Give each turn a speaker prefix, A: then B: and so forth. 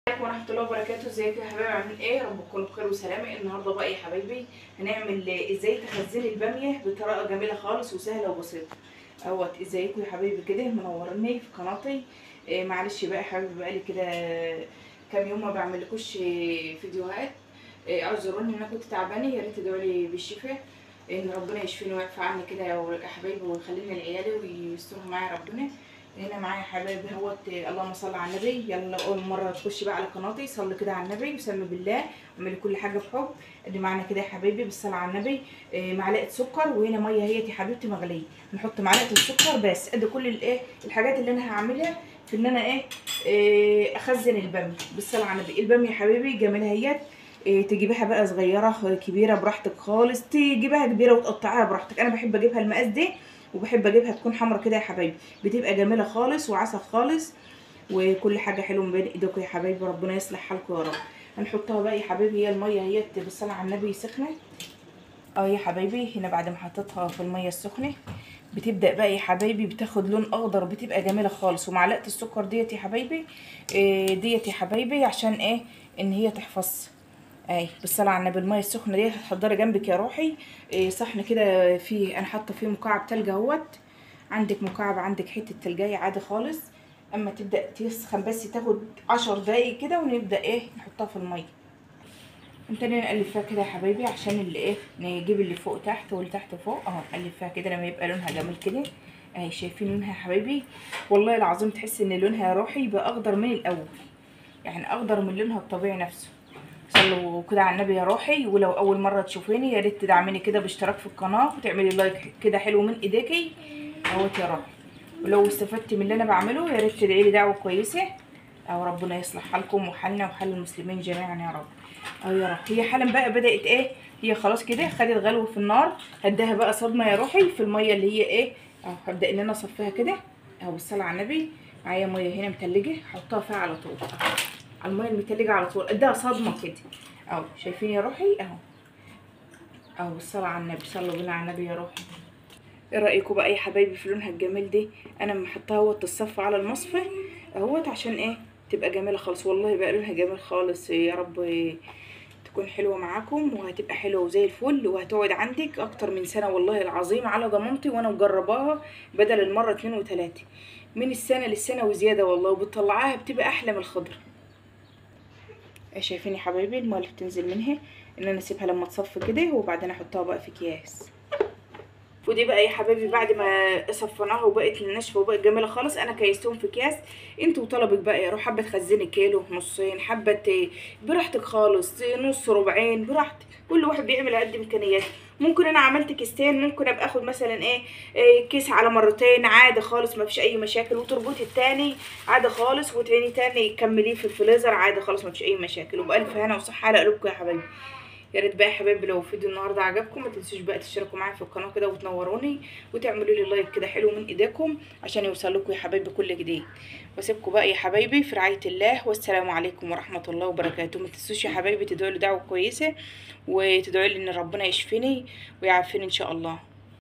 A: عليكم ورحمة الله وبركاته. ازيكم يا حبايبي؟ عاملين ايه؟ رب تكونوا بخير وسلامة. النهارده بقى يا حبايبي هنعمل ازاي تخزني البامية بطريقة جميلة خالص وسهلة وبسيطة. ازيكم يا حبايبي كده منورني في قناتي. معلش بقى يا حبايبي بقالي كده كام يوم ما بعملكوش فيديوهات. اعذروني ان انا كنت تعبانة، يا ريت تدعوا لي بالشفاء ان ربنا يشفيني ويعفى عني كده يا حبايبي ويخليني لعيالي ويسترها معايا ربنا. هنا معايا حبايبي اللهم صل على النبي. يلا اول مره تخشي بقى على قناتي صلي كده على النبي وسمي بالله واعملي كل حاجه بحب. ادي معانا كده يا حبايبي بالصلاه على النبي معلقه سكر، وهنا ميه هي يا حبيبتي مغليه. نحط معلقه السكر بس. ادي كل الحاجات اللي انا هعملها في ان انا اخزن الباميه بالصلاه على النبي. الباميه يا حبايبي جميله هي. تجيبيها بقى صغيره كبيره براحتك خالص، تجيبها كبيره وتقطعيها براحتك. انا بحب اجيبها المقاس دي وبحب اجيبها تكون حمرا كده يا حبايبي، بتبقى جميله خالص وعسل خالص وكل حاجه حلوه من بين ايديكم يا حبايبي. ربنا يصلح حالكم يا رب. هنحطها بقى يا حبايبي، هي الميه هي بالصلاه على النبي سخنه. يا حبايبي هنا بعد ما حطيتها في الميه السخنه بتبدا بقى يا حبايبي بتاخد لون اخضر، بتبقى جميله خالص. ومعلقه السكر ديت يا حبايبي ديت يا حبايبي عشان ان هي تحفظ. بالصلاه على النبي. الميه السخنه دي هتحضري جنبك يا روحي صحن كده فيه، انا حاطه فيه مكعب تلج اهوت. عندك مكعب، عندك حته تلجايه عادي خالص. اما تبدا تسخن بس تاخد 10 دقايق كده ونبدا نحطها في الميه. نبتدي نقلب فيها كده يا حبايبي عشان نجيب اللي فوق تحت واللي تحت فوق نقلب فيها كده لما يبقى لونها جميل كده. شايفين لونها يا حبايبي؟ والله العظيم تحس ان لونها يا روحي يبقى اخضر من الاول، يعني اخضر من لونها الطبيعي نفسه. صلوا كده على النبي يا روحي. ولو اول مره تشوفيني يا ريت تدعميني كده باشتراك في القناه وتعملي لايك كده حلو من ايديكي اهوت يا روحي. ولو استفدتي من اللي انا بعمله يا ريت تدعي لي دعوه كويسه ربنا يصلح حالكم وحالنا وحال المسلمين جميعا يا رب. يا روحي هي حالا بقى بدات هي خلاص كده خدت غلو في النار. هديها بقى صدمه يا روحي في الميه اللي هي هبدا ان انا اصفيها كده بالصلاه على النبي. معايا ميه هنا متلجه هحطها فيها على طول على الميه المتلجه على طول، اديها صدمه كده شايفين يا روحي بالصلاه على النبي. صلوا بينا على النبي يا روحي. ايه رايكم بقى يا حبايبي في لونها الجميل دي؟ انا محطاها تصفى على المصفى عشان تبقى جميله خالص. والله بقى لونها جميل خالص. يا رب تكون حلوه معاكم وهتبقى حلوه وزي الفل وهتقعد عندك اكتر من سنه والله العظيم على ضمانتي، وانا مجرباها بدل المره 2 و3 من السنه للسنه وزياده والله، وبتطلعاها بتبقى احلى من الخضره. شايفين يا حبايبي الميه اللي بتنزل منها ان انا اسيبها لما تصفي كده وبعدين احطها بقى في اكياس. ودي بقى يا حبايبي بعد ما صفناها وبقت ناشفه وبقت جميله خالص انا كيستهم في اكياس. انتوا وطلبك بقى يا روح، حابه تخزني كيلو نصين، حابه براحتك خالص، نص ربعين براحتك، كل واحد بيعمل قد امكانياته. ممكن انا عملت كيستين، ممكن ابقى اخد مثلا كيس على مرتين عادي خالص ما فيش اي مشاكل، وتربطي التاني عادي خالص وتعيني تاني تكمليه في الفريزر عادي خالص ما فيش اي مشاكل. وبالف هنا وصحه على قلوبكم يا حبايبي. يا ريت بقى يا حبايبي لو فيديو النهارده عجبكم ما تنسوش بقى تشتركوا معايا في القناه كده وتنوروني وتعملوا لي لايك كده حلو من ايديكم عشان يوصل لكم يا حبايبي كل جديد. واسيبكم بقى يا حبايبي في رعايه الله، والسلام عليكم ورحمه الله وبركاته. ما تنسوش يا حبايبي تدعوا لي دعوه كويسه وتدعوا لي ان ربنا يشفيني ويعافيني ان شاء الله.